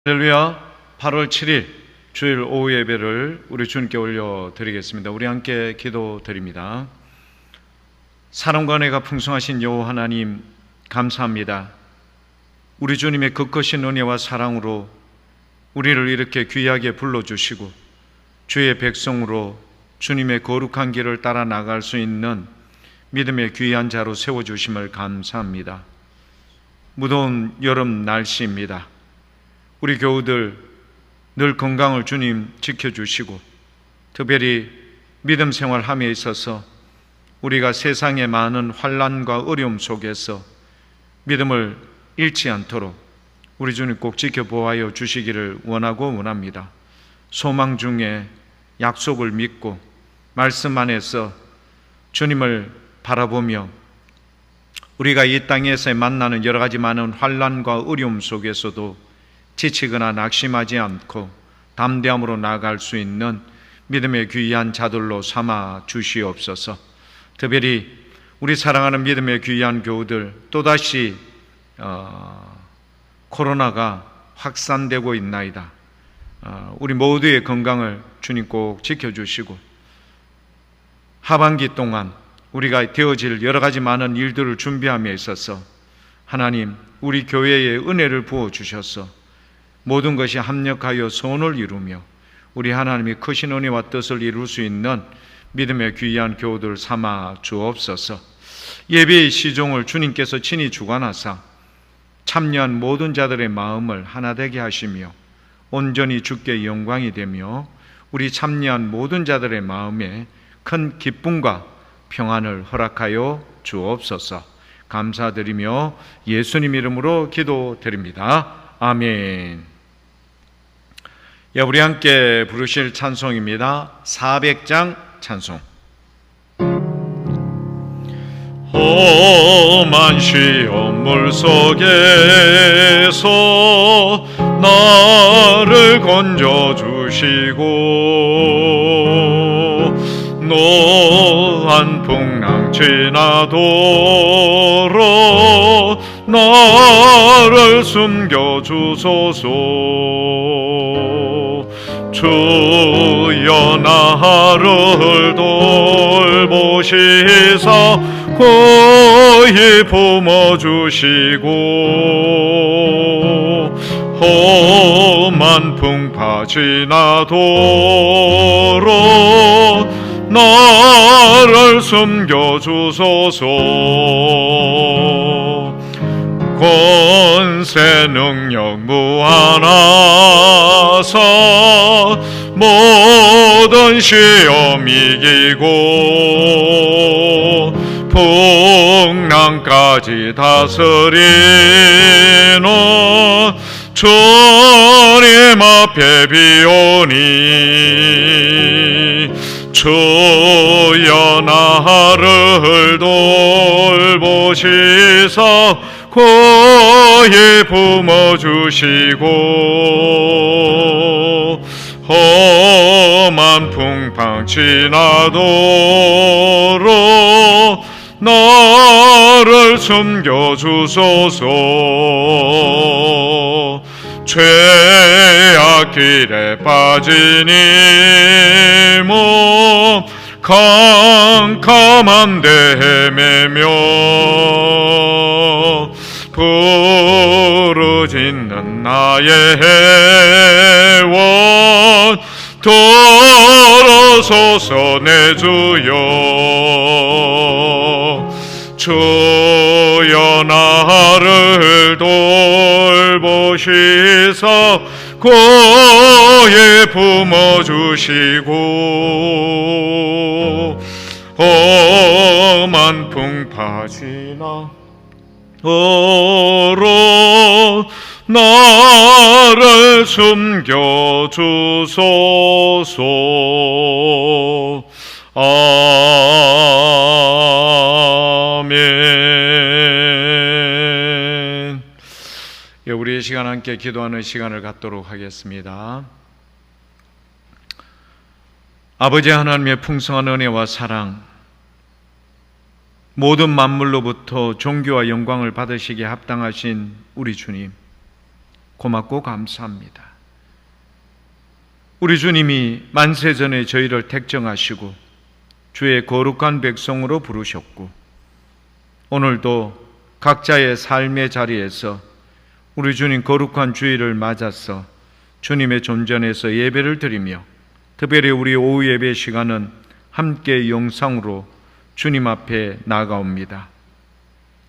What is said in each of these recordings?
할렐루야. 8월 7일 주일 오후 예배를 우리 주님께 올려드리겠습니다. 우리 함께 기도드립니다. 사랑과 은혜가 풍성하신 여호와 하나님, 감사합니다. 우리 주님의 극거신 은혜와 사랑으로 우리를 이렇게 귀하게 불러주시고 주의 백성으로 주님의 거룩한 길을 따라 나갈 수 있는 믿음의 귀한 자로 세워주심을 감사합니다. 무더운 여름 날씨입니다. 우리 교우들 늘 건강을 주님 지켜주시고 특별히 믿음 생활함에 있어서 우리가 세상의 많은 환난과 어려움 속에서 믿음을 잃지 않도록 우리 주님 꼭 지켜보아여 주시기를 원합니다. 소망 중에 약속을 믿고 말씀 안에서 주님을 바라보며 우리가 이 땅에서 만나는 여러 가지 많은 환난과 어려움 속에서도 지치거나 낙심하지 않고 담대함으로 나아갈 수 있는 믿음의 귀한 자들로 삼아 주시옵소서. 특별히 우리 사랑하는 믿음의 귀한 교우들, 또다시 코로나가 확산되고 있나이다. 우리 모두의 건강을 주님 꼭 지켜주시고 하반기 동안 우리가 되어질 여러 가지 많은 일들을 준비함에 있어서 하나님, 우리 교회에 은혜를 부어주셔서 모든 것이 합력하여 선을 이루며 우리 하나님이 크신 은혜와 뜻을 이룰 수 있는 믿음의 귀한 교우들 삼아 주옵소서. 예배의 시종을 주님께서 친히 주관하사 참여한 모든 자들의 마음을 하나 되게 하시며 온전히 주께 영광이 되며 우리 참여한 모든 자들의 마음에 큰 기쁨과 평안을 허락하여 주옵소서. 감사드리며 예수님 이름으로 기도드립니다. 아멘. 우리 함께 부르실 찬송입니다. 400장 찬송. 험한 시험물 속에서 나를 건져주시고 노한 풍랑 지나도록 나를 숨겨주소서. 주여 나를 돌보시사 고이 품어주시고 험한 풍파 지나도록 나를 숨겨주소서. 권세 능력 무한하사 모든 시험 이기고 풍랑까지 다스리는 주님 앞에 비오니 주여 나를 돌보시사 고이 품어주시고 험한 풍파 지나도록 나를 숨겨주소서. 죄악 길에 빠진 이 몸 캄캄한 데 헤매며 부르짖는 나의 해원 들어소서. 내 주여 주여 나를 돌보시사 고이 품어주시고 험한 풍파 지나도록 나를 숨겨주소서. 아멘. 우리 시간 함께 기도하는 시간을 갖도록 하겠습니다. 아버지 하나님의 풍성한 은혜와 사랑, 모든 만물로부터 존귀와 영광을 받으시기에 합당하신 우리 주님, 고맙고 감사합니다. 우리 주님이 만세전에 저희를 택정하시고 주의 거룩한 백성으로 부르셨고 오늘도 각자의 삶의 자리에서 우리 주님 거룩한 주일을 맞아서 주님의 존전에서 예배를 드리며 특별히 우리 오후 예배 시간은 함께 영상으로 주님 앞에 나아가옵니다.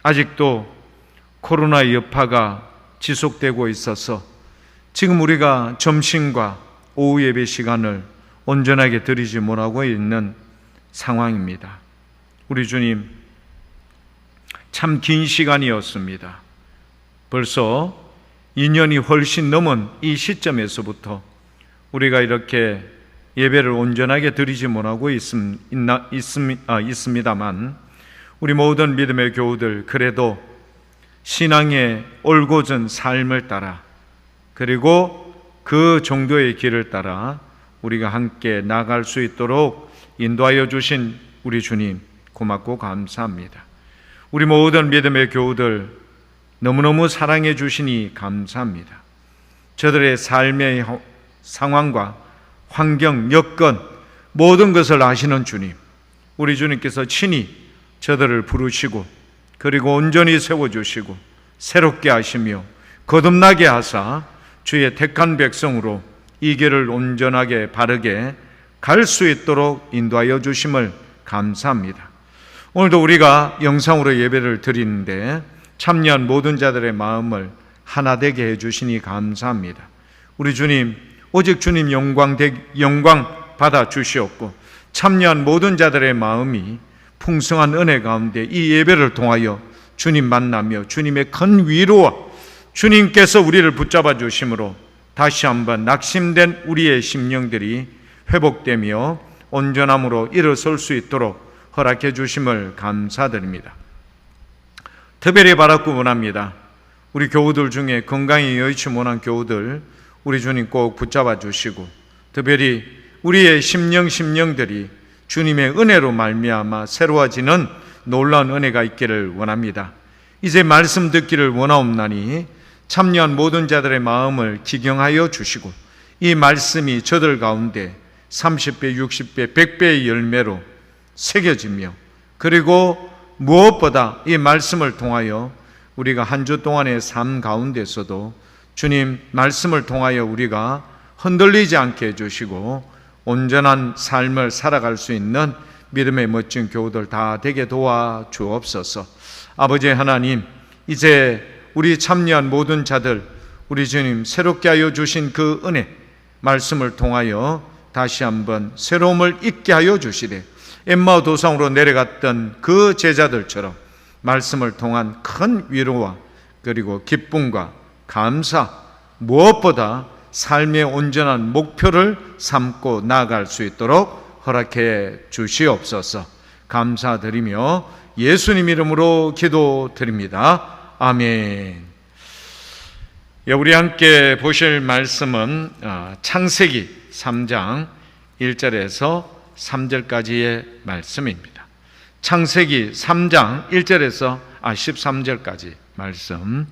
아직도 코로나 여파가 지속되고 있어서 지금 우리가 점심과 오후 예배 시간을 온전하게 드리지 못하고 있는 상황입니다. 우리 주님 참 긴 시간이었습니다. 벌써 2년이 훨씬 넘은 이 시점에서부터 우리가 이렇게 예배를 온전하게 드리지 못하고 있습니다만 우리 모든 믿음의 교우들 그래도 신앙의 올곧은 삶을 따라 그리고 그 정도의 길을 따라 우리가 함께 나아갈 수 있도록 인도하여 주신 우리 주님 고맙고 감사합니다. 우리 모든 믿음의 교우들 너무너무 사랑해 주시니 감사합니다. 저들의 삶의 상황과 환경, 여건 모든 것을 아시는 주님, 우리 주님께서 친히 저들을 부르시고 그리고 온전히 세워주시고 새롭게 하시며 거듭나게 하사 주의 택한 백성으로 이 길을 온전하게 바르게 갈 수 있도록 인도하여 주심을 감사합니다. 오늘도 우리가 영상으로 예배를 드리는데 참여한 모든 자들의 마음을 하나 되게 해주시니 감사합니다. 우리 주님 오직 주님 영광 받아 주시옵고 참여한 모든 자들의 마음이 풍성한 은혜 가운데 이 예배를 통하여 주님 만나며 주님의 큰 위로와 주님께서 우리를 붙잡아 주심으로 다시 한번 낙심된 우리의 심령들이 회복되며 온전함으로 일어설 수 있도록 허락해 주심을 감사드립니다. 특별히 바라고 원합니다. 우리 교우들 중에 건강이 여의치 못한 교우들 우리 주님 꼭 붙잡아 주시고 특별히 우리의 심령들이 주님의 은혜로 말미암아 새로워지는 놀라운 은혜가 있기를 원합니다. 이제 말씀 듣기를 원하옵나니 참여한 모든 자들의 마음을 기경하여 주시고 이 말씀이 저들 가운데 30배, 60배, 100배의 열매로 새겨지며 그리고 무엇보다 이 말씀을 통하여 우리가 한 주 동안의 삶 가운데서도 주님 말씀을 통하여 우리가 흔들리지 않게 해주시고 온전한 삶을 살아갈 수 있는 믿음의 멋진 교우들 다 되게 도와주옵소서. 아버지 하나님, 이제 우리 참여한 모든 자들 우리 주님 새롭게 하여 주신 그 은혜 말씀을 통하여 다시 한번 새로움을 잊게 하여 주시되 엠마오 도상으로 내려갔던 그 제자들처럼 말씀을 통한 큰 위로와 그리고 기쁨과 감사 무엇보다 삶의 온전한 목표를 삼고 나아갈 수 있도록 허락해 주시옵소서. 감사드리며 예수님 이름으로 기도드립니다. 아멘. 우리 함께 보실 말씀은 창세기 3장 1절에서 3절까지의 말씀입니다. 창세기 3장 1절에서 13절까지 말씀.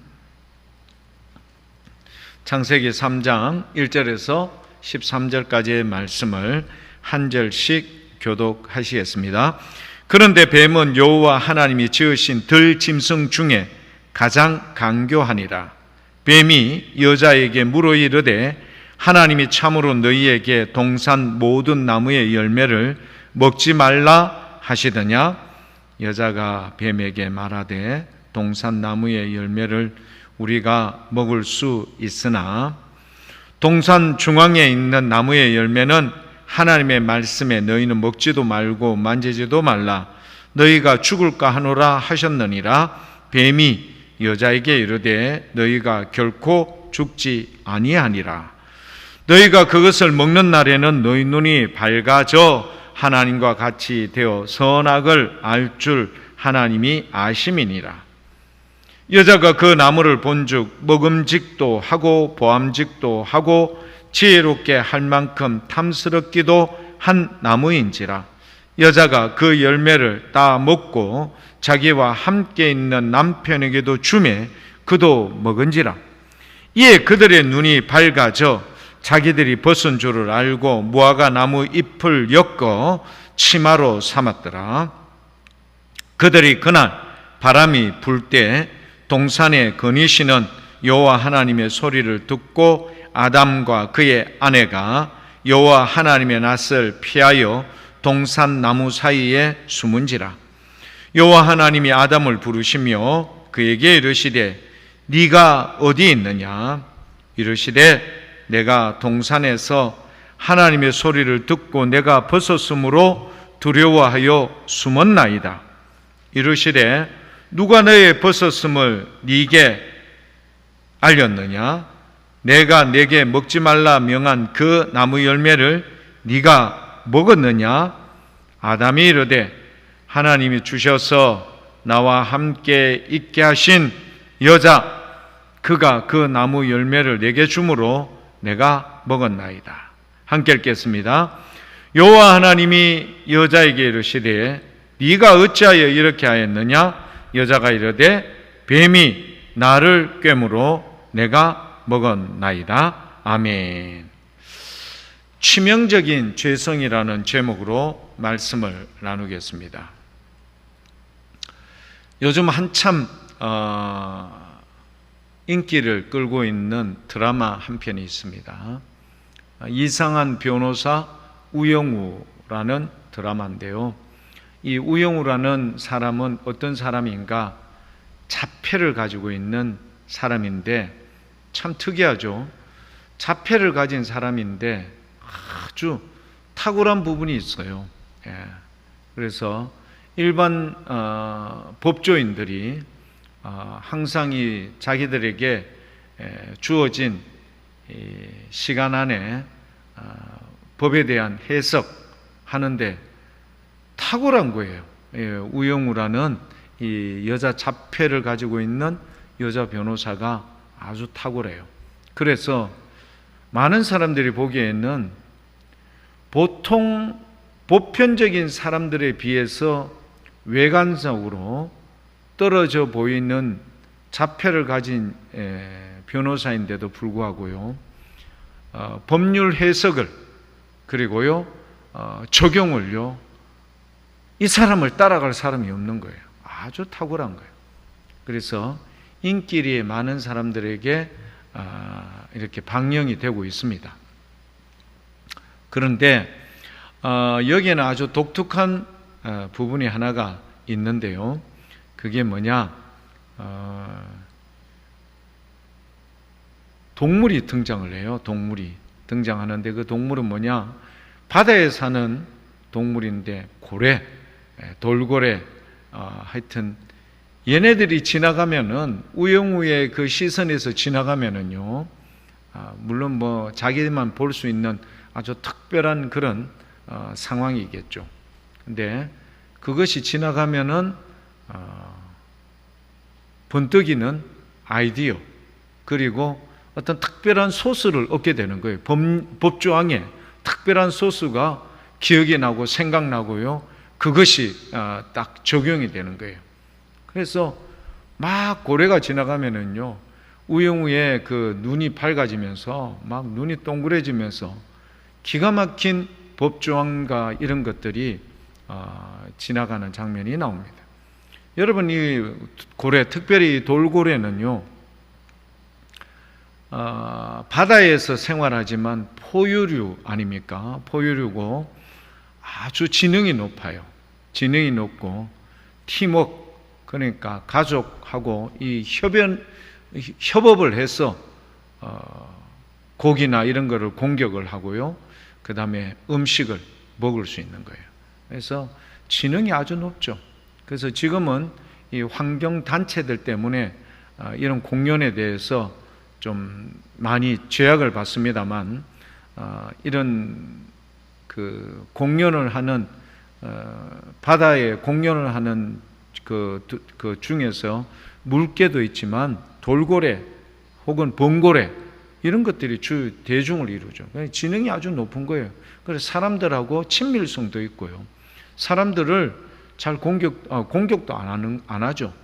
창세기 3장 1절에서 13절까지의 말씀을 한 절씩 교독하시겠습니다. 그런데 뱀은 여호와 하나님이 지으신 들짐승 중에 가장 강교하니라. 뱀이 여자에게 물어 이르되 하나님이 참으로 너희에게 동산 모든 나무의 열매를 먹지 말라 하시더냐? 여자가 뱀에게 말하되 동산 나무의 열매를 우리가 먹을 수 있으나 동산 중앙에 있는 나무의 열매는 하나님의 말씀에 너희는 먹지도 말고 만지지도 말라 너희가 죽을까 하노라 하셨느니라. 뱀이 여자에게 이르되 너희가 결코 죽지 아니하니라. 너희가 그것을 먹는 날에는 너희 눈이 밝아져 하나님과 같이 되어 선악을 알 줄 하나님이 아심이니라. 여자가 그 나무를 본즉 먹음직도 하고 보암직도 하고 지혜롭게 할 만큼 탐스럽기도 한 나무인지라. 여자가 그 열매를 따 먹고 자기와 함께 있는 남편에게도 주매 그도 먹은지라. 이에 그들의 눈이 밝아져 자기들이 벗은 줄을 알고 무화과 나무 잎을 엮어 치마로 삼았더라. 그들이 그날 바람이 불 때 동산에 거니시는 여호와 하나님의 소리를 듣고 아담과 그의 아내가 여호와 하나님의 낯을 피하여 동산 나무 사이에 숨은지라. 여호와 하나님이 아담을 부르시며 그에게 이르시되 네가 어디 있느냐? 이르시되 내가 동산에서 하나님의 소리를 듣고 내가 벗었으므로 두려워하여 숨었나이다. 이르시되 누가 너의 벗었음을 네게 알렸느냐? 내가 네게 먹지 말라 명한 그 나무 열매를 네가 먹었느냐? 아담이 이르되 하나님이 주셔서 나와 함께 있게 하신 여자 그가 그 나무 열매를 내게 주므로 내가 먹었나이다. 함께 읽겠습니다. 여호와 하나님이 여자에게 이르시되 네가 어찌하여 이렇게 하였느냐? 여자가 이르되 뱀이 나를 꿰므로 내가 먹었나이다. 아멘. 치명적인 죄성이라는 제목으로 말씀을 나누겠습니다. 요즘 한참 인기를 끌고 있는 드라마 한 편이 있습니다. 이상한 변호사 우영우라는 드라마인데요. 이 우영우라는 사람은 어떤 사람인가? 자폐를 가지고 있는 사람인데 참 특이하죠. 자폐를 가진 사람인데 아주 탁월한 부분이 있어요. 그래서 일반 법조인들이 항상 이 자기들에게 주어진 시간 안에 법에 대한 해석하는데 탁월한 거예요. 우영우라는 이 여자 자폐를 가지고 있는 여자 변호사가 아주 탁월해요. 그래서 많은 사람들이 보기에는 보통 보편적인 사람들에 비해서 외관적으로 떨어져 보이는 자폐를 가진 변호사인데도 불구하고요, 법률 해석을 그리고요 적용을요 이 사람을 따라갈 사람이 없는 거예요. 아주 탁월한 거예요. 그래서 인기리에 많은 사람들에게 이렇게 방영이 되고 있습니다. 그런데 여기에는 아주 독특한 부분이 하나가 있는데요. 그게 뭐냐? 동물이 등장을 해요. 동물이 등장하는데 그 동물은 뭐냐? 바다에 사는 동물인데 고래, 돌고래, 하여튼 얘네들이 지나가면은 우영우의 그 시선에서 지나가면은요, 물론 뭐 자기만 볼 수 있는 아주 특별한 그런 상황이겠죠. 근데 그것이 지나가면은 번뜩이는 아이디어 그리고 어떤 특별한 소스를 얻게 되는 거예요. 법조항에 특별한 소스가 기억이 나고 생각나고요. 그것이 딱 적용이 되는 거예요. 그래서 막 고래가 지나가면은요, 우영우의 그 눈이 밝아지면서 막 눈이 동그래지면서 기가 막힌 법조항과 이런 것들이 지나가는 장면이 나옵니다. 여러분, 이 고래, 특별히 돌고래는요, 바다에서 생활하지만 포유류 아닙니까? 포유류고 아주 지능이 높아요. 지능이 높고 팀워크, 그러니까 가족하고 이 협업을 해서 고기나 이런 거를 공격을 하고요. 그 다음에 음식을 먹을 수 있는 거예요. 그래서 지능이 아주 높죠. 그래서 지금은 이 환경 단체들 때문에 이런 공연에 대해서 좀 많이 제약을 받습니다만, 이런 그 공연을 하는 바다에 공연을 하는 그 중에서 물개도 있지만 돌고래 혹은 범고래 이런 것들이 주 대중을 이루죠. 지능이 아주 높은 거예요. 그래서 사람들하고 친밀성도 있고요. 사람들을 잘 공격도 안 하죠.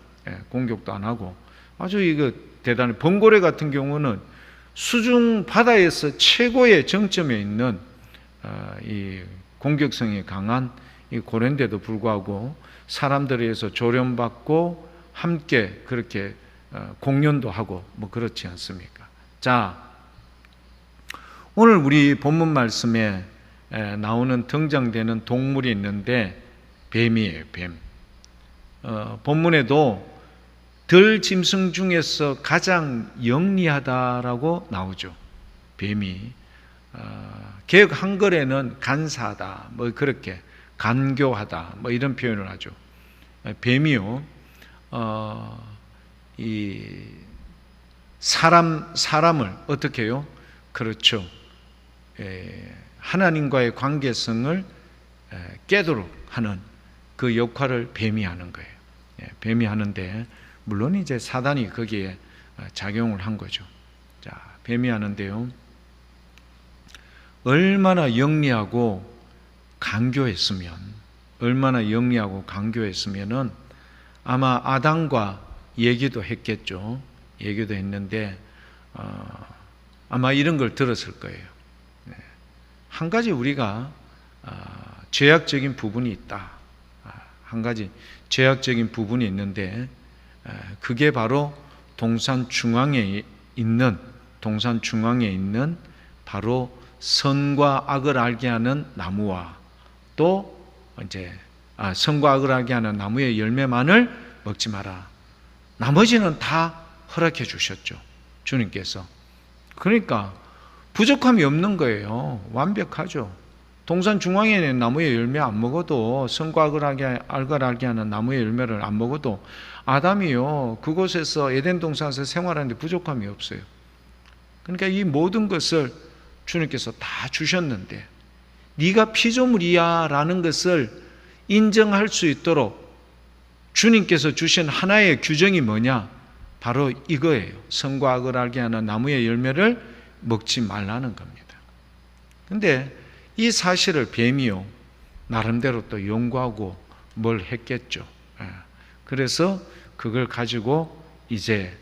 공격도 안 하고 아주 이거 대단히. 범고래 같은 경우는 수중 바다에서 최고의 정점에 있는 이 공격성이 강한 이 고랜데도 불구하고 사람들에 의해서 조련받고 함께 그렇게 공연도 하고 뭐 그렇지 않습니까? 자, 오늘 우리 본문 말씀에 나오는 등장되는 동물이 있는데 뱀이에요, 뱀. 본문에도 들짐승 중에서 가장 영리하다라고 나오죠. 뱀이. 개역 한글에는 간사하다, 뭐 그렇게 간교하다, 뭐 이런 표현을 하죠. 뱀이요, 이 사람을 어떻게 해요? 그렇죠. 하나님과의 관계성을 깨도록 하는 그 역할을 뱀이 하는 거예요. 뱀이 하는데, 물론 이제 사단이 거기에 작용을 한 거죠. 자, 뱀이 하는데요, 얼마나 영리하고 간교했으면, 아마 아담과 얘기도 했겠죠. 얘기도 했는데 아마 이런 걸 들었을 거예요. 한 가지 우리가 죄악적인 부분이 있다. 한 가지 죄악적인 부분이 있는데, 그게 바로 동산 중앙에 있는 바로 선과 악을 알게 하는 나무와 또 이제 선과 악을 알게 하는 나무의 열매만을 먹지 마라. 나머지는 다 허락해 주셨죠, 주님께서. 그러니까 부족함이 없는 거예요. 완벽하죠. 동산 중앙에 있는 나무의 열매 안 먹어도, 선과 악을 알게 하는 나무의 열매를 안 먹어도 아담이요, 그곳에서 에덴 동산에서 생활하는데 부족함이 없어요. 그러니까 이 모든 것을 주님께서 다 주셨는데, 네가 피조물이야 라는 것을 인정할 수 있도록 주님께서 주신 하나의 규정이 뭐냐? 바로 이거예요. 선과 악을 알게 하는 나무의 열매를 먹지 말라는 겁니다. 그런데 이 사실을 뱀이요, 나름대로 또 연구하고 뭘 했겠죠. 그래서 그걸 가지고 이제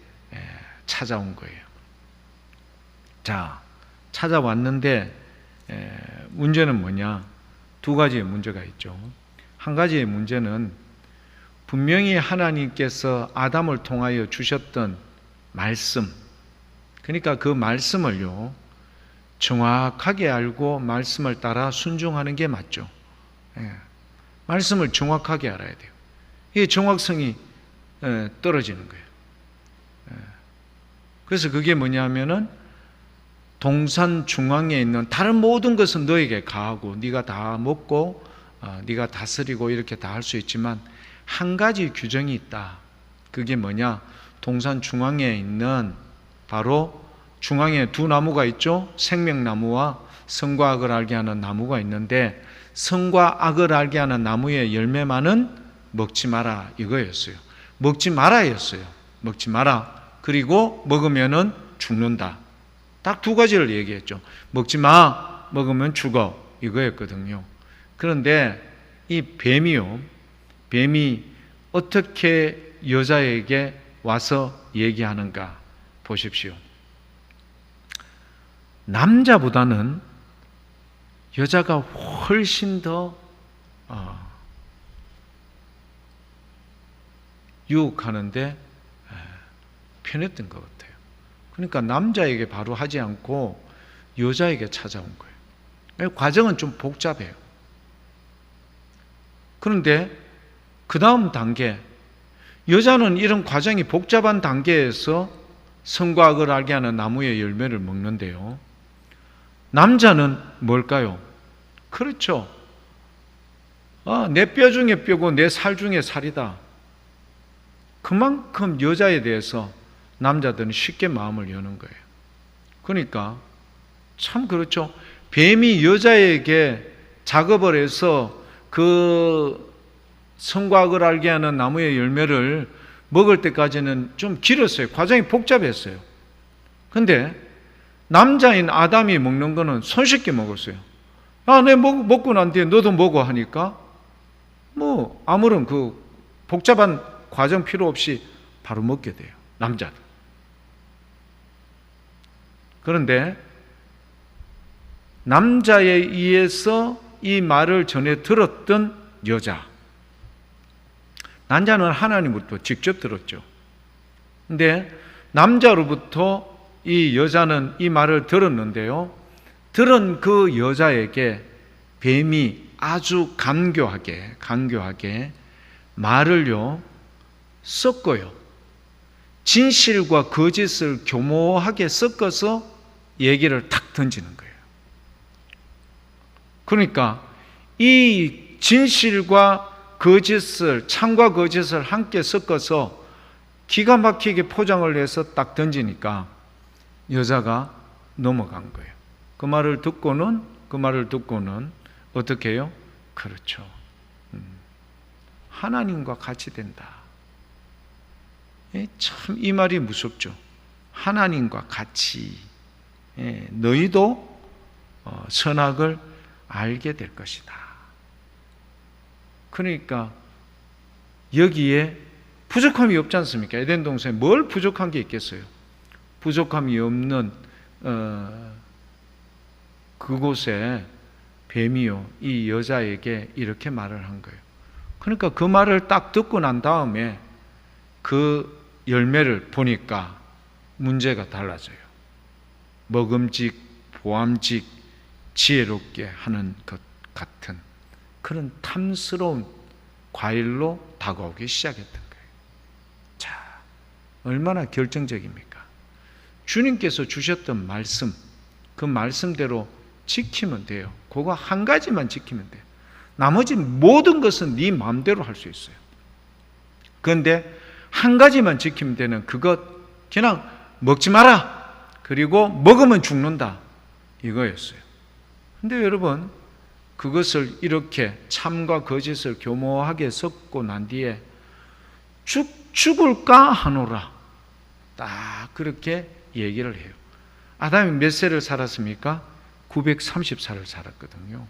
찾아온 거예요. 자, 찾아왔는데 문제는 뭐냐? 두 가지의 문제가 있죠. 한 가지의 문제는 분명히 하나님께서 아담을 통하여 주셨던 말씀, 그러니까 그 말씀을요, 정확하게 알고 말씀을 따라 순종하는 게 맞죠. 말씀을 정확하게 알아야 돼요. 이 정확성이 떨어지는 거예요. 그래서 그게 뭐냐면은 동산 중앙에 있는 다른 모든 것은 너에게 가하고 네가 다 먹고 네가 다스리고 이렇게 다 할 수 있지만 한 가지 규정이 있다. 그게 뭐냐? 동산 중앙에 있는 바로 중앙에 두 나무가 있죠. 생명나무와 선과 악을 알게 하는 나무가 있는데, 선과 악을 알게 하는 나무의 열매만은 먹지 마라 이거였어요. 먹지 마라였어요. 먹지 마라. 그리고 먹으면은 죽는다. 딱 두 가지를 얘기했죠. 먹지 마, 먹으면 죽어 이거였거든요. 그런데 이 뱀이 어떻게 여자에게 와서 얘기하는가 보십시오. 남자보다는 여자가 훨씬 더 유혹하는데 편했던 것 같아요. 그러니까 남자에게 바로 하지 않고 여자에게 찾아온 거예요. 과정은 좀 복잡해요. 그런데 그 다음 단계, 여자는 이런 과정이 복잡한 단계에서 선과 악을 알게 하는 나무의 열매를 먹는데요, 남자는 뭘까요? 그렇죠. 내 뼈 중에 뼈고 내 살 중에 살이다. 그만큼 여자에 대해서 남자들은 쉽게 마음을 여는 거예요. 그러니까 참 그렇죠. 뱀이 여자에게 작업을 해서 그 선과 악을 알게 하는 나무의 열매를 먹을 때까지는 좀 길었어요. 과정이 복잡했어요. 그런데 남자인 아담이 먹는 거는 손쉽게 먹었어요. 내 먹고 난 뒤에 너도 먹어 하니까 뭐 아무런 그 복잡한 과정 필요 없이 바로 먹게 돼요. 남자들. 그런데 남자에 의해서 이 말을 전해 들었던 여자, 남자는 하나님부터 직접 들었죠. 근데 남자로부터 이 여자는 이 말을 들었는데요, 들은 그 여자에게 뱀이 아주 간교하게 말을요 섞어요. 진실과 거짓을 교모하게 섞어서 얘기를 탁 던지는 거예요. 그러니까 이 진실과 거짓을, 참과 거짓을 함께 섞어서 기가 막히게 포장을 해서 딱 던지니까 여자가 넘어간 거예요. 그 말을 듣고는 어떻게 해요? 그렇죠. 하나님과 같이 된다. 참 이 말이 무섭죠. 하나님과 같이 너희도 선악을 알게 될 것이다. 그러니까 여기에 부족함이 없지 않습니까? 에덴 동산에 뭘 부족한 게 있겠어요? 부족함이 없는 그곳에 뱀이요 이 여자에게 이렇게 말을 한 거예요. 그러니까 그 말을 딱 듣고 난 다음에 그 열매를 보니까 문제가 달라져요. 먹음직, 보암직, 지혜롭게 하는 것 같은 그런 탐스러운 과일로 다가오기 시작했던 거예요. 자, 얼마나 결정적입니까? 주님께서 주셨던 말씀, 그 말씀대로 지키면 돼요. 그거 한 가지만 지키면 돼요. 나머지 모든 것은 네 마음대로 할 수 있어요. 그런데 한 가지만 지키면 되는 그것, 그냥 먹지 마라. 그리고 먹으면 죽는다. 이거였어요. 근데 여러분, 그것을 이렇게 참과 거짓을 교모하게 섞고 난 뒤에 죽을까 하노라. 딱 그렇게 얘기를 해요. 아담이 몇 세를 살았습니까? 930살을 살았거든요.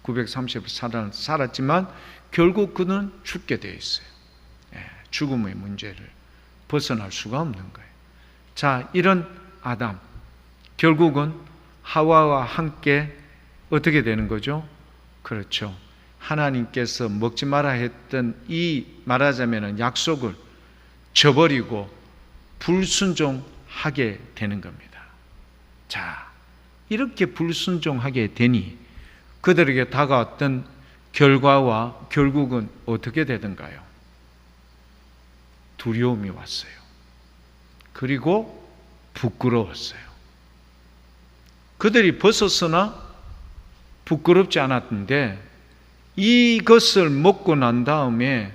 930을 살았지만 결국 그는 죽게 되어 있어요. 죽음의 문제를 벗어날 수가 없는 거예요. 자, 이런 아담, 결국은 하와와 함께 어떻게 되는 거죠? 그렇죠. 하나님께서 먹지 마라 했던 이 말하자면 약속을 저버리고 불순종하게 되는 겁니다. 자, 이렇게 불순종하게 되니 그들에게 다가왔던 결과와 결국은 어떻게 되던가요? 두려움이 왔어요. 그리고 부끄러웠어요. 그들이 벗었으나 부끄럽지 않았는데 이것을 먹고 난 다음에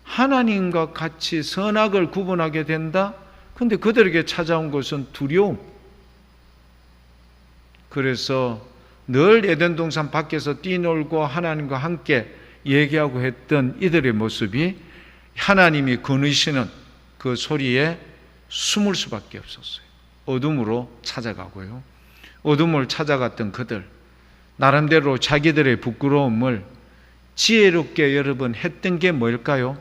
하나님과 같이 선악을 구분하게 된다? 근데 그들에게 찾아온 것은 두려움. 그래서 늘 에덴 동산 밖에서 뛰놀고 하나님과 함께 얘기하고 했던 이들의 모습이 하나님이 거느시는 그 소리에 숨을 수밖에 없었어요. 어둠으로 찾아가고요. 어둠을 찾아갔던 그들, 나름대로 자기들의 부끄러움을 지혜롭게 여러분 했던 게 뭘까요?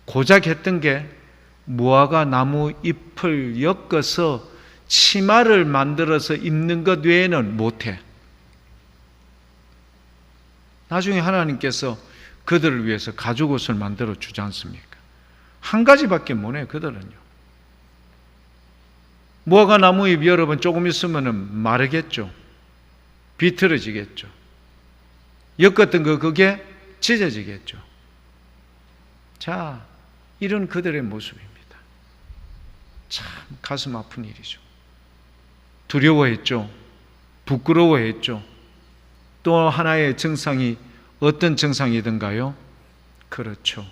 고작 했던 게 무화과 나무 잎을 엮어서 치마를 만들어서 입는 것 외에는 못해. 나중에 하나님께서 그들을 위해서 가죽옷을 만들어 주지 않습니까? 한 가지밖에 못해 그들은요. 무화과 나무 잎 여러분 조금 있으면 마르겠죠. 비틀어지겠죠. 엮었던 거 그게 찢어지겠죠. 자, 이런 그들의 모습입니다. 참 가슴 아픈 일이죠. 두려워했죠. 부끄러워했죠. 또 하나의 증상이 어떤 증상이든가요? 그렇죠.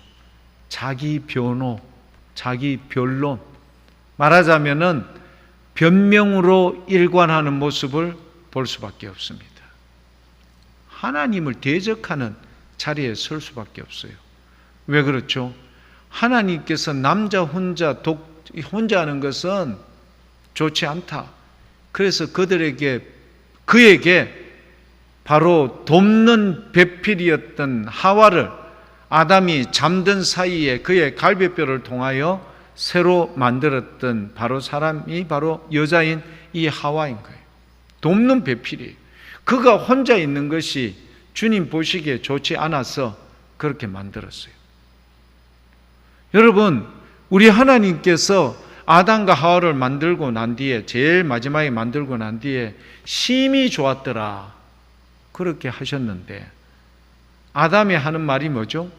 자기 변호, 자기 변론. 말하자면은 변명으로 일관하는 모습을 볼 수밖에 없습니다. 하나님을 대적하는 자리에 설 수밖에 없어요. 왜 그렇죠? 하나님께서 남자 혼자 하는 것은 좋지 않다. 그래서 그에게 바로 돕는 배필이었던 하와를 아담이 잠든 사이에 그의 갈비뼈를 통하여 새로 만들었던 바로 사람이 바로 여자인 이 하와인 거예요. 돕는 배필이에요. 그가 혼자 있는 것이 주님 보시기에 좋지 않아서 그렇게 만들었어요. 여러분, 우리 하나님께서 아담과 하와를 만들고 난 뒤에, 제일 마지막에 만들고 난 뒤에 심히 좋았더라 그렇게 하셨는데, 아담이 하는 말이 뭐죠?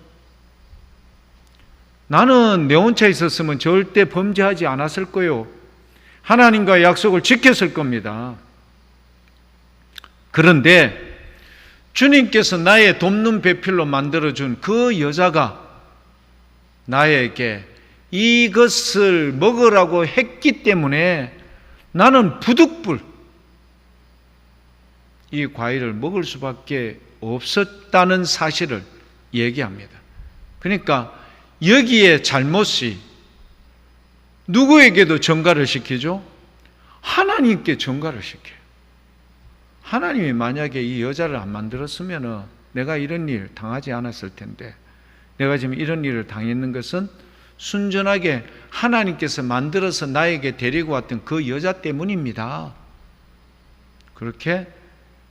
나는 내 혼자 있었으면 절대 범죄하지 않았을 거요. 하나님과의 약속을 지켰을 겁니다. 그런데 주님께서 나의 돕는 배필로 만들어준 그 여자가 나에게 이것을 먹으라고 했기 때문에 나는 부득불 이 과일을 먹을 수밖에 없었다는 사실을 얘기합니다. 그러니까 여기에 잘못이 누구에게도 전가를 시키죠? 하나님께 전가를 시켜요. 하나님이 만약에 이 여자를 안 만들었으면 내가 이런 일 당하지 않았을 텐데, 내가 지금 이런 일을 당했는 것은 순전하게 하나님께서 만들어서 나에게 데리고 왔던 그 여자 때문입니다. 그렇게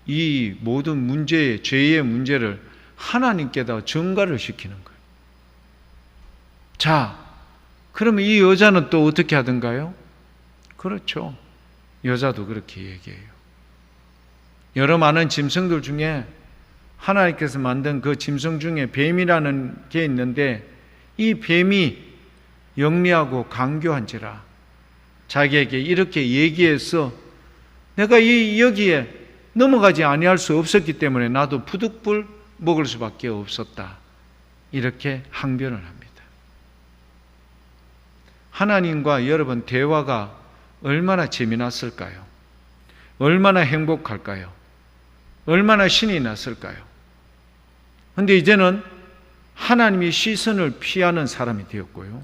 이 모든 문제의, 죄의 문제를 하나님께다 전가를 시키는 거예요. 자, 그러면 이 여자는 또 어떻게 하던가요? 그렇죠. 여자도 그렇게 얘기해요. 여러 많은 짐승들 중에 하나님께서 만든 그 짐승 중에 뱀이라는 게 있는데, 이 뱀이 영리하고 강교한지라 자기에게 이렇게 얘기해서 내가 여기에 넘어가지 아니할 수 없었기 때문에 나도 부득불 먹을 수밖에 없었다, 이렇게 항변을 합니다. 하나님과 여러분 대화가 얼마나 재미났을까요? 얼마나 행복할까요? 얼마나 신이 났을까요? 그런데 이제는 하나님이 시선을 피하는 사람이 되었고요.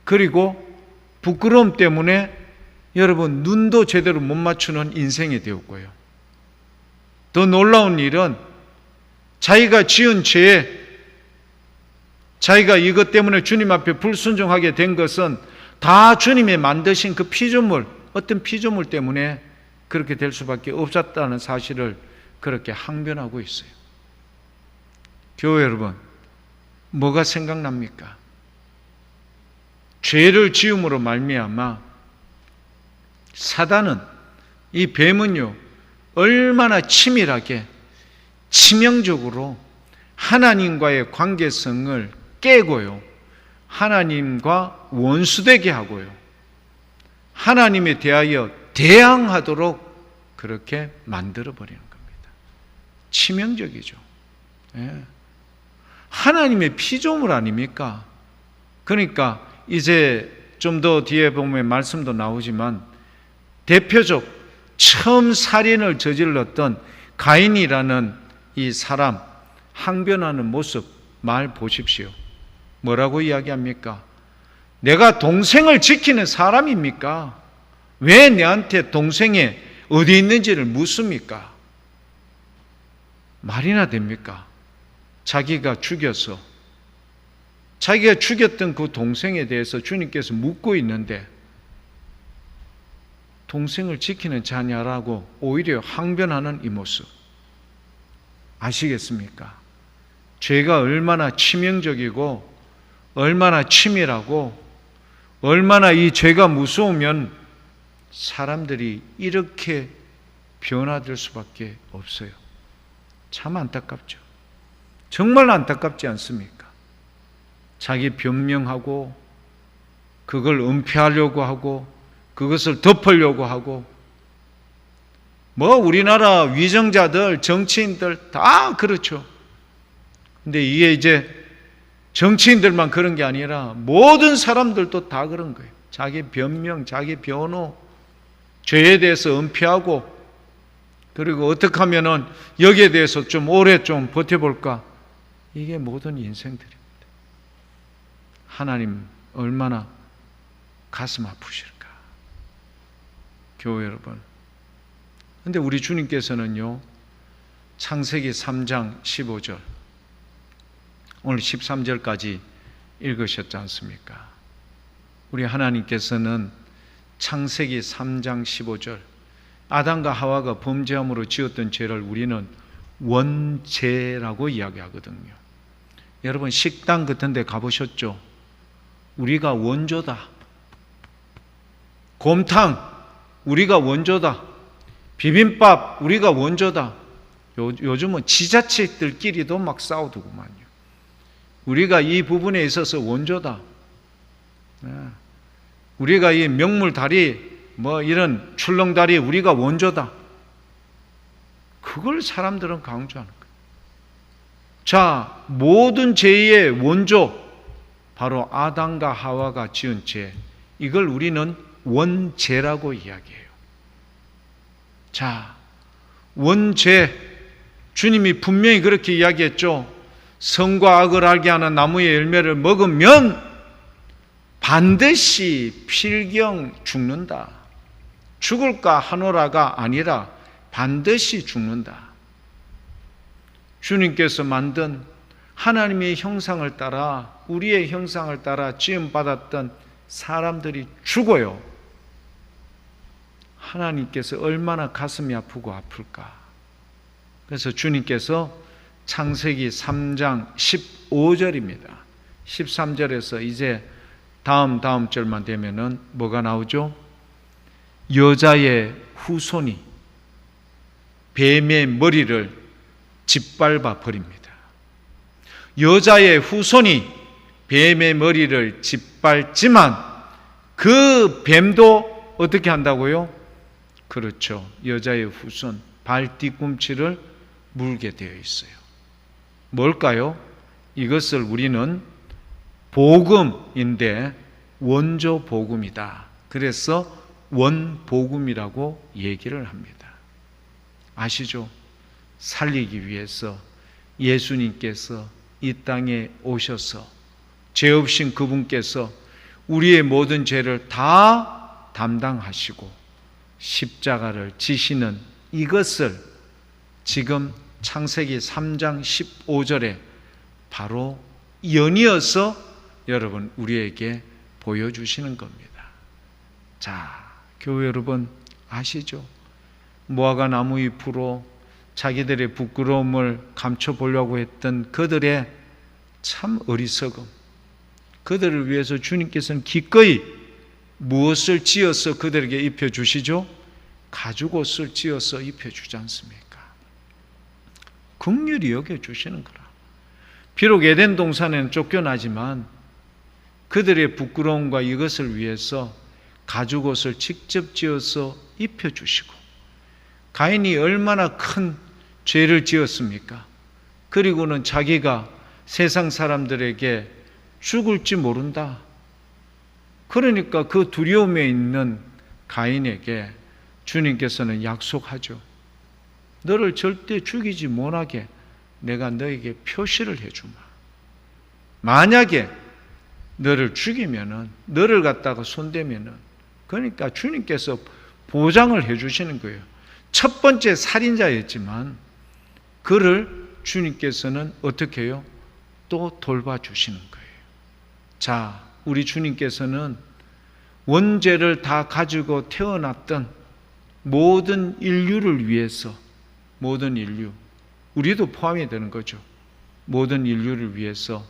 그리고 부끄러움 때문에 여러분 눈도 제대로 못 맞추는 인생이 되었고요. 더 놀라운 일은 자기가 지은 죄에, 자기가 이것 때문에 주님 앞에 불순종하게 된 것은 다 주님이 만드신 그 피조물, 어떤 피조물 때문에 그렇게 될 수밖에 없었다는 사실을 그렇게 항변하고 있어요. 교회 여러분, 뭐가 생각납니까? 죄를 지음으로 말미암아 사단은, 이 뱀은요, 얼마나 치밀하게 치명적으로 하나님과의 관계성을 깨고요, 하나님과 원수되게 하고요, 하나님에 대하여 대항하도록 그렇게 만들어버리는 겁니다. 치명적이죠. 예. 하나님의 피조물 아닙니까? 그러니까 이제 좀 더 뒤에 보면 말씀도 나오지만, 대표적 처음 살인을 저질렀던 가인이라는 이 사람 항변하는 모습 말 보십시오. 뭐라고 이야기합니까? 내가 동생을 지키는 사람입니까? 왜 내한테 동생이 어디 있는지를 묻습니까? 말이나 됩니까? 자기가 죽였던 그 동생에 대해서 주님께서 묻고 있는데 동생을 지키는 자냐라고 오히려 항변하는 이 모습 아시겠습니까? 죄가 얼마나 치명적이고 얼마나 치밀하고 얼마나 이 죄가 무서우면 사람들이 이렇게 변화될 수밖에 없어요. 참 안타깝죠. 정말 안타깝지 않습니까? 자기 변명하고 그걸 은폐하려고 하고 그것을 덮으려고 하고, 뭐 우리나라 위정자들, 정치인들 다 그렇죠. 근데 이게 이제 정치인들만 그런 게 아니라 모든 사람들도 다 그런 거예요. 자기 변명, 자기 변호, 죄에 대해서 은폐하고, 그리고 어떻게 하면은 여기에 대해서 좀 오래 좀 버텨볼까? 이게 모든 인생들입니다. 하나님 얼마나 가슴 아프실까? 교회 여러분. 근데 우리 주님께서는요, 창세기 3장 15절, 오늘 13절까지 읽으셨지 않습니까? 우리 하나님께서는 창세기 3장 15절, 아담과 하와가 범죄함으로 지었던 죄를 우리는 원죄라고 이야기하거든요. 여러분 식당 같은 데 가보셨죠? 우리가 원조다. 곰탕 우리가 원조다. 비빔밥 우리가 원조다. 요즘은 지자체들끼리도 막 싸우더구만요. 우리가 이 부분에 있어서 원조다. 우리가 이 명물다리 이런 출렁다리 우리가 원조다. 그걸 사람들은 강조하는 거예요. 자, 모든 죄의 원조 바로 아담과 하와가 지은 죄, 이걸 우리는 원죄라고 이야기해요. 자, 원죄, 주님이 분명히 그렇게 이야기했죠. 선과 악을 알게 하는 나무의 열매를 먹으면 반드시 필경 죽는다. 죽을까 하노라가 아니라 반드시 죽는다. 주님께서 만든 하나님의 형상을 따라, 우리의 형상을 따라 지음받았던 사람들이 죽어요. 하나님께서 얼마나 가슴이 아프고 아플까. 그래서 주님께서 창세기 3장 15절입니다. 13절에서 이제 다음 절만 되면은 뭐가 나오죠? 여자의 후손이 뱀의 머리를 짓밟아 버립니다. 여자의 후손이 뱀의 머리를 짓밟지만 그 뱀도 어떻게 한다고요? 그렇죠. 여자의 후손 발 뒤꿈치를 물게 되어 있어요. 뭘까요? 이것을 우리는 복음인데 원조 복음이다. 그래서 원복음이라고 얘기를 합니다. 아시죠? 살리기 위해서 예수님께서 이 땅에 오셔서 죄 없신 그분께서 우리의 모든 죄를 다 담당하시고 십자가를 지시는 이것을 지금 창세기 3장 15절에 바로 연이어서 여러분 우리에게 보여주시는 겁니다. 자, 교회 여러분 아시죠? 무화과 나무 잎으로 자기들의 부끄러움을 감춰보려고 했던 그들의 참 어리석음, 그들을 위해서 주님께서는 기꺼이 무엇을 지어서 그들에게 입혀주시죠? 가죽옷을 지어서 입혀주지 않습니까? 긍휼히 여겨주시는 거라. 비록 에덴 동산에는 쫓겨나지만 그들의 부끄러움과 이것을 위해서 가죽옷을 직접 지어서 입혀주시고, 가인이 얼마나 큰 죄를 지었습니까? 그리고는 자기가 세상 사람들에게 죽을지 모른다. 그러니까 그 두려움에 있는 가인에게 주님께서는 약속하죠. 너를 절대 죽이지 못하게 내가 너에게 표시를 해주마. 만약에 너를 죽이면은, 너를 갖다가 손대면은, 그러니까 주님께서 보장을 해주시는 거예요. 첫 번째 살인자였지만 그를 주님께서는 어떻게 해요? 또 돌봐주시는 거예요. 자, 우리 주님께서는 원죄를 다 가지고 태어났던 모든 인류를 위해서, 모든 인류, 우리도 포함이 되는 거죠. 모든 인류를 위해서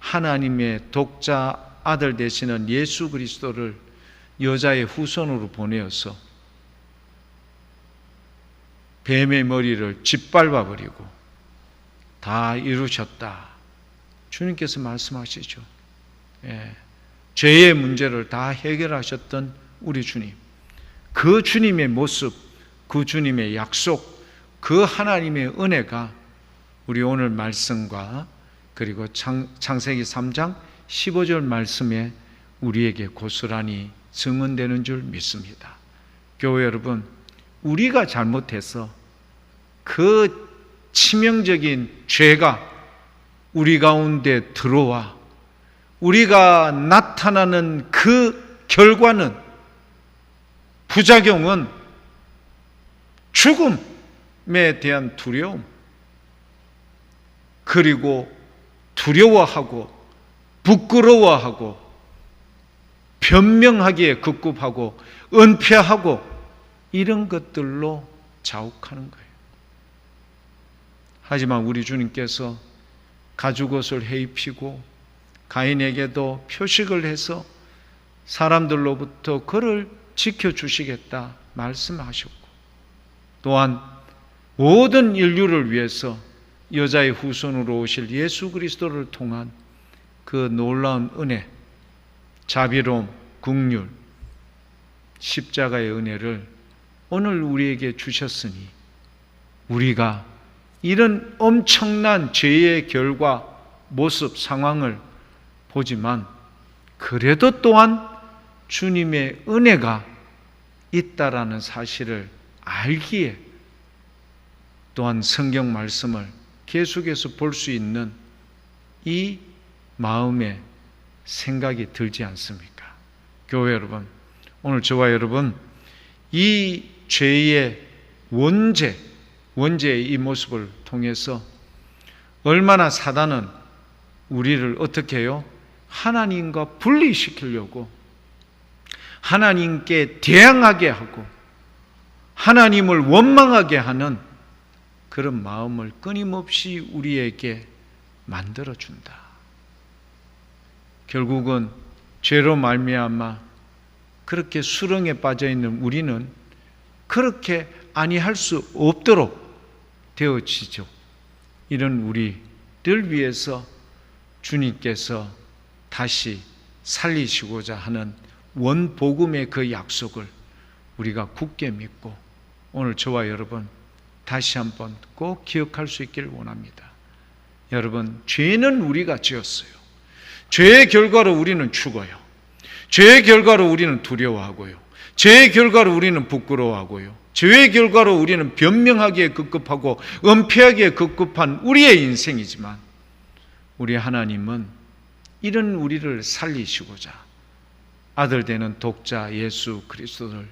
하나님의 독자 아들 되시는 예수 그리스도를 여자의 후손으로 보내어서 뱀의 머리를 짓밟아 버리고 다 이루셨다. 주님께서 말씀하시죠. 죄의 문제를 다 해결하셨던 우리 주님, 그 주님의 모습, 그 주님의 약속, 그 하나님의 은혜가 우리 오늘 말씀과 그리고 창세기 3장 15절 말씀에 우리에게 고스란히 증언되는 줄 믿습니다. 교회 여러분, 우리가 잘못해서 그 치명적인 죄가 우리 가운데 들어와 우리가 나타나는 그 결과는, 부작용은 죽음에 대한 두려움, 그리고 두려워하고 부끄러워하고 변명하기에 급급하고 은폐하고 이런 것들로 자욱하는 거예요. 하지만 우리 주님께서 가죽옷을 해입히고 가인에게도 표식을 해서 사람들로부터 그를 지켜주시겠다 말씀하셨고, 또한 모든 인류를 위해서 여자의 후손으로 오실 예수 그리스도를 통한 그 놀라운 은혜, 자비로움, 긍휼, 십자가의 은혜를 오늘 우리에게 주셨으니 우리가 이런 엄청난 죄의 결과, 모습, 상황을 보지만 그래도 또한 주님의 은혜가 있다라는 사실을 알기에 또한 성경 말씀을 계속해서 볼 수 있는 이 마음의 생각이 들지 않습니까? 교회 여러분, 오늘 저와 여러분 이 죄의 원죄의 이 모습을 통해서 얼마나 사단은 우리를 어떻게 해요? 하나님과 분리시키려고, 하나님께 대항하게 하고 하나님을 원망하게 하는 그런 마음을 끊임없이 우리에게 만들어준다. 결국은 죄로 말미암아 그렇게 수렁에 빠져있는 우리는 그렇게 아니할 수 없도록 되어지죠. 이런 우리를 위해서 주님께서 다시 살리시고자 하는 원복음의 그 약속을 우리가 굳게 믿고 오늘 저와 여러분 다시 한번 꼭 기억할 수 있기를 원합니다. 여러분, 죄는 우리가 지었어요. 죄의 결과로 우리는 죽어요. 죄의 결과로 우리는 두려워하고요. 죄의 결과로 우리는 부끄러워하고요. 죄의 결과로 우리는 변명하기에 급급하고 은폐하기에 급급한 우리의 인생이지만 우리 하나님은 이런 우리를 살리시고자 아들 되는 독자 예수 그리스도를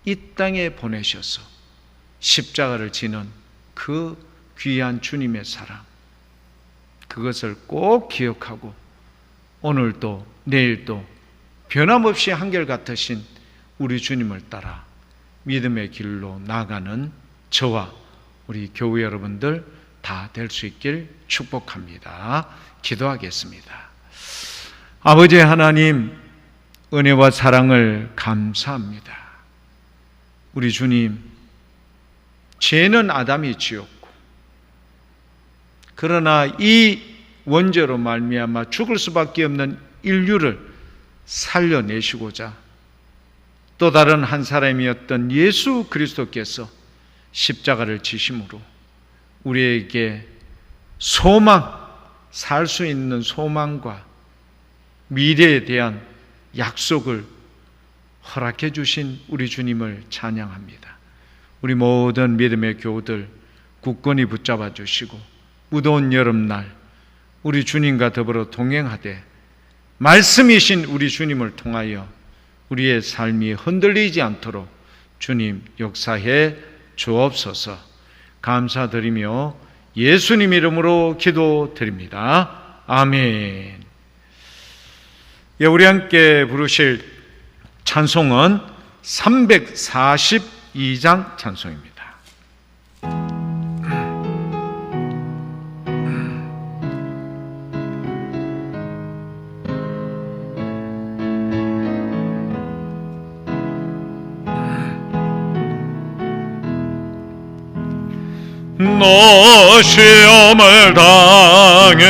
이 땅에 보내셔서 십자가를 지는 그 귀한 주님의 사랑, 그것을 꼭 기억하고 오늘도 내일도 변함없이 한결같으신 우리 주님을 따라 믿음의 길로 나가는 저와 우리 교회 여러분들 다 될 수 있길 축복합니다. 기도하겠습니다. 아버지 하나님, 은혜와 사랑을 감사합니다. 우리 주님, 죄는 아담이 지었고 그러나 이 원죄로 말미암아 죽을 수밖에 없는 인류를 살려내시고자 또 다른 한 사람이었던 예수 그리스도께서 십자가를 지심으로 우리에게 소망, 살 수 있는 소망과 미래에 대한 약속을 허락해 주신 우리 주님을 찬양합니다. 우리 모든 믿음의 교우들 굳건히 붙잡아 주시고 무더운 여름날 우리 주님과 더불어 동행하되 말씀이신 우리 주님을 통하여 우리의 삶이 흔들리지 않도록 주님 역사해 주옵소서. 감사드리며 예수님 이름으로 기도드립니다. 아멘. 예, 우리 함께 부르실 찬송은 342장 찬송입니다. 너 시험을 당해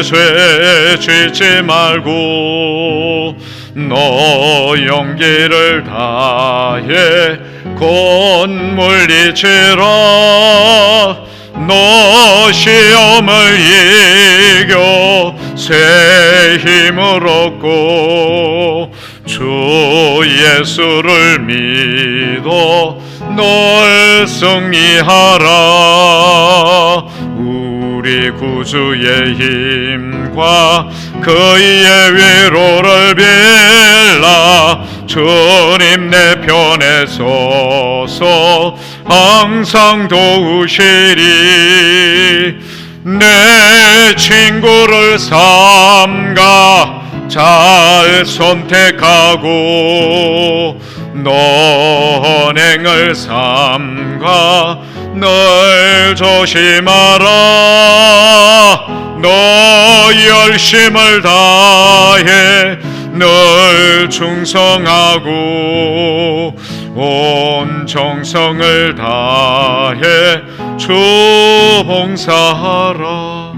쇠치지 말고 너 용기를 다해 곧 물리치라. 너 시험을 이겨 새 힘을 얻고 주 예수를 믿어 널 승리하라. 우리 구주의 힘과 그의 위로를 빌라. 주님 내 편에 서서 항상 도우시리. 내 친구를 삼가 잘 선택하고 논행을 삼가 늘 조심하라. 너 열심을 다해 늘 충성하고 온 정성을 다해 주 봉사하라.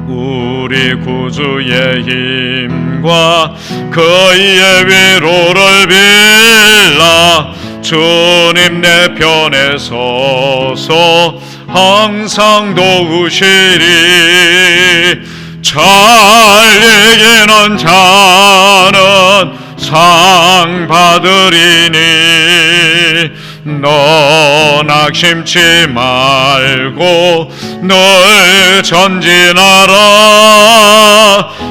우리 구주의 힘과 그의 위로를 빌라. 주님 내 편에 서서 항상 도우시리. 잘 이기는 자는 상 받으리니 너 낙심치 말고 늘 전진하라.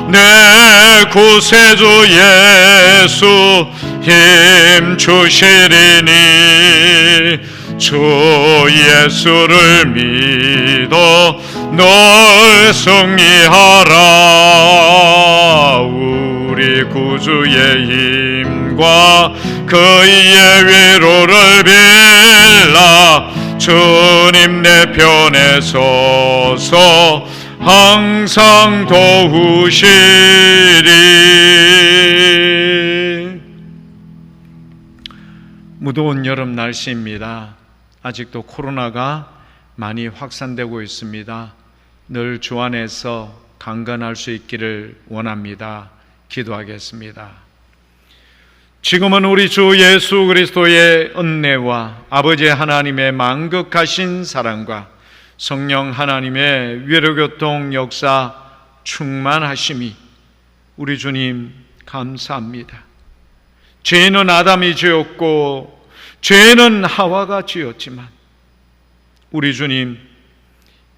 내 구세주 예수 힘 주시리니 주 예수를 믿어 늘 승리하라. 우리 구주의 힘과 그의 위로를 빌라. 주님 내 편에 서서 항상 도우시리. 무더운 여름 날씨입니다. 아직도 코로나가 많이 확산되고 있습니다. 늘 주 안에서 강건할 수 있기를 원합니다. 기도하겠습니다. 지금은 우리 주 예수 그리스도의 은혜와 아버지 하나님의 만극하신 사랑과 성령 하나님의 위로교통 역사 충만하심이 우리 주님 감사합니다. 죄는 아담이 지었고 죄는 하와가 지었지만 우리 주님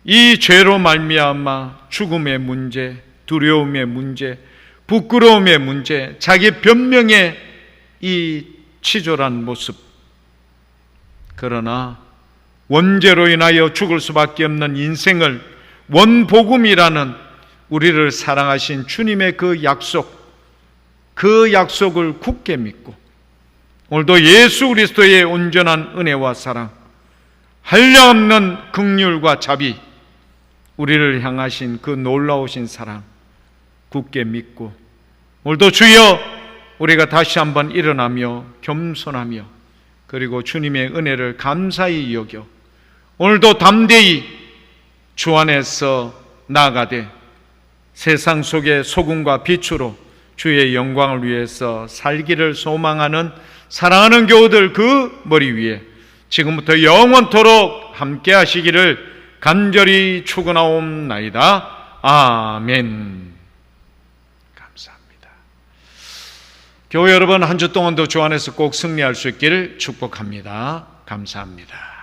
이 죄로 말미암아 죽음의 문제, 두려움의 문제, 부끄러움의 문제, 자기 변명의 이 치졸한 모습, 그러나 원죄로 인하여 죽을 수밖에 없는 인생을 원복음이라는 우리를 사랑하신 주님의 그 약속을 굳게 믿고 오늘도 예수 그리스도의 온전한 은혜와 사랑, 한량없는 긍휼과 자비, 우리를 향하신 그 놀라우신 사랑 굳게 믿고 오늘도 주여 우리가 다시 한번 일어나며 겸손하며 그리고 주님의 은혜를 감사히 여겨 오늘도 담대히 주 안에서 나아가되 세상 속의 소금과 빛으로 주의 영광을 위해서 살기를 소망하는 사랑하는 교우들 그 머리 위에 지금부터 영원토록 함께 하시기를 간절히 축원하옵나이다. 아멘. 감사합니다. 교회 여러분, 한 주 동안도 주 안에서 꼭 승리할 수 있기를 축복합니다. 감사합니다.